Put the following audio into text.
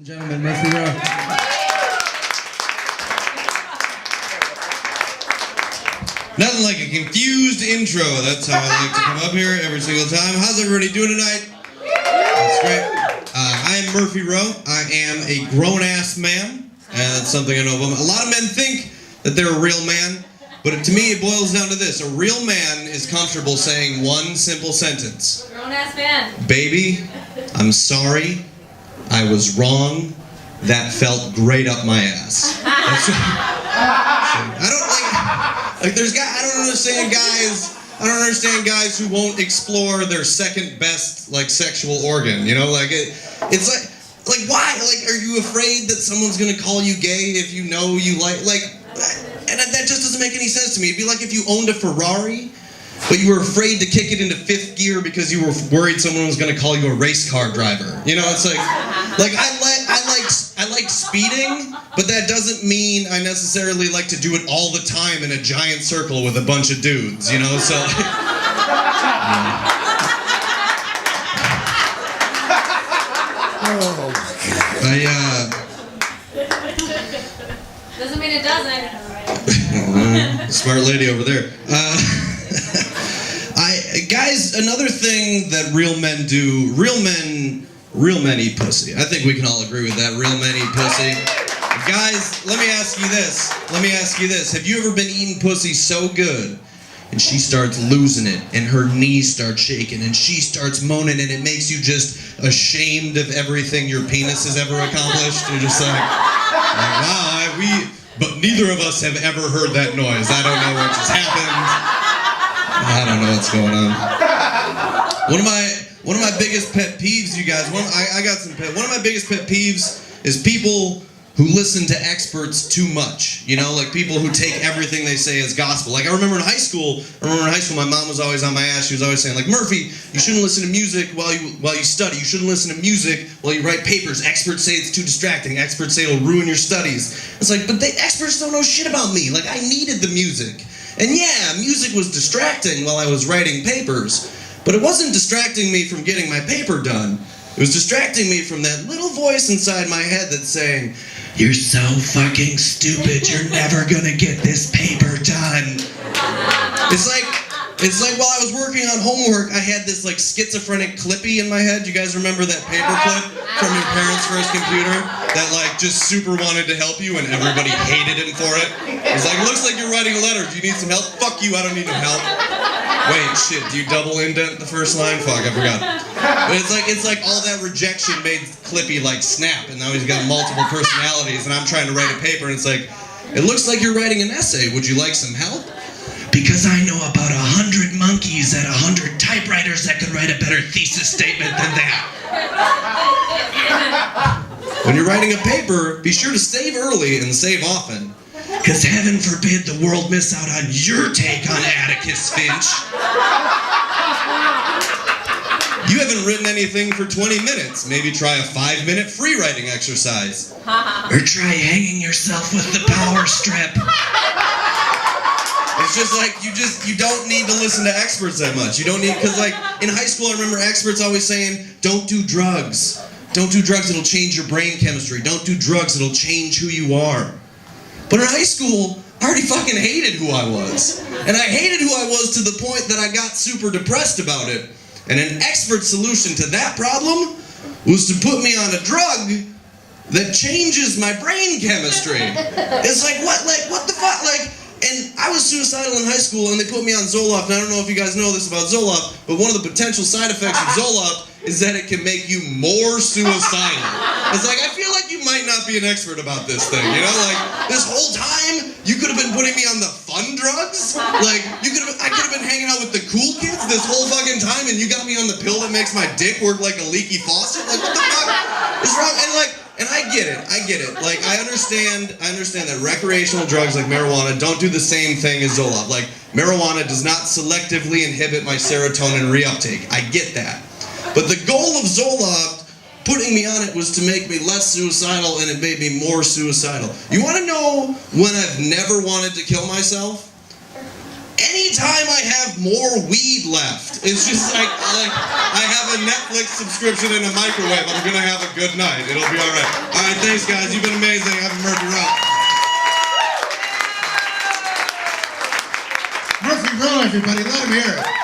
and gentlemen, Murphy Rowe. Nothing like a confused intro. That's how I like to come up here every single time. How's everybody doing tonight? That's great. I am Murphy Rowe. I am a grown-ass man, and that's something I know about. A lot of men think that they're a real man, but to me it boils down to this. A real man is comfortable saying one simple sentence. Grown-ass man. Baby, I'm sorry. I was wrong. That felt great up my ass. I don't like there's guys, I don't understand guys who won't explore their second best sexual organ, you know, it's like why? Are you afraid that someone's gonna call you gay if you know you and that just doesn't make any sense to me. It'd be like if you owned a Ferrari, but you were afraid to kick it into fifth gear because you were worried someone was gonna call you a race car driver. You know, it's I like speeding, but that doesn't mean I necessarily like to do it all the time in a giant circle with a bunch of dudes, you know, so Doesn't mean it doesn't. Smart lady over there. Guys, another thing that real men do, real men eat pussy. I think we can all agree with that. Real men eat pussy. Guys, let me ask you this. Have you ever been eating pussy so good and she starts losing it and her knees start shaking and she starts moaning and it makes you just ashamed of everything your penis has ever accomplished? You're just like wow, but neither of us have ever heard that noise. I don't know what just happened. I don't know what's going on. One of my biggest pet peeves, you guys. One of my biggest pet peeves is people who listen to experts too much. You know, like people who take everything they say as gospel. Like I remember in high school, my mom was always on my ass. She was always saying, Murphy, you shouldn't listen to music while you study. You shouldn't listen to music while you write papers. Experts say it's too distracting. Experts say it'll ruin your studies. It's like, but the experts don't know shit about me. I needed the music. And yeah, music was distracting while I was writing papers, but it wasn't distracting me from getting my paper done. It was distracting me from that little voice inside my head that's saying, "You're so fucking stupid, you're never gonna get this paper done." It's like while I was working on homework, I had this schizophrenic clippy in my head. You guys remember that paper clip from your parents' first computer that just super wanted to help you and everybody hated him for it? It's like, looks like you're writing a letter. Do you need some help? Fuck you, I don't need no help. Wait, shit, do you double indent the first line? Fuck, I forgot. But it's like all that rejection made Clippy snap, and now he's got multiple personalities, and I'm trying to write a paper, and it's like, it looks like you're writing an essay. Would you like some help? Because I know about 100 monkeys and 100 typewriters that could write a better thesis statement than that. When you're writing a paper, be sure to save early and save often. Because heaven forbid the world miss out on your take on Atticus Finch. You haven't written anything for 20 minutes. Maybe try a 5-minute free writing exercise. Or try hanging yourself with the power strip. It's just you don't need to listen to experts that much. You don't need, because in high school I remember experts always saying, don't do drugs. Don't do drugs, it'll change your brain chemistry. Don't do drugs, it'll change who you are. But in high school, I already fucking hated who I was. And I hated who I was to the point that I got super depressed about it. And an expert solution to that problem was to put me on a drug that changes my brain chemistry. It's what the fuck? And I was suicidal in high school, and they put me on Zoloft. And I don't know if you guys know this about Zoloft, but one of the potential side effects of Zoloft is that it can make you more suicidal. It's I feel like you might not be an expert about this thing, you know? This whole time, you could have been putting me on the fun drugs. I could have been hanging out with the cool kids this whole fucking time, and you got me on the pill that makes my dick work like a leaky faucet? What the fuck is wrong? And I get it. I understand that recreational drugs like marijuana don't do the same thing as Zoloft. Marijuana does not selectively inhibit my serotonin reuptake. I get that. But the goal of Zoloft, putting me on it, was to make me less suicidal, and it made me more suicidal. You want to know when I've never wanted to kill myself? Anytime I have more weed left. It's just I have a Netflix subscription and a microwave. I'm gonna have a good night. It'll be all right. right, thanks guys. You've been amazing. Happy Murphy Row. Murphy Row, everybody. Let him hear it.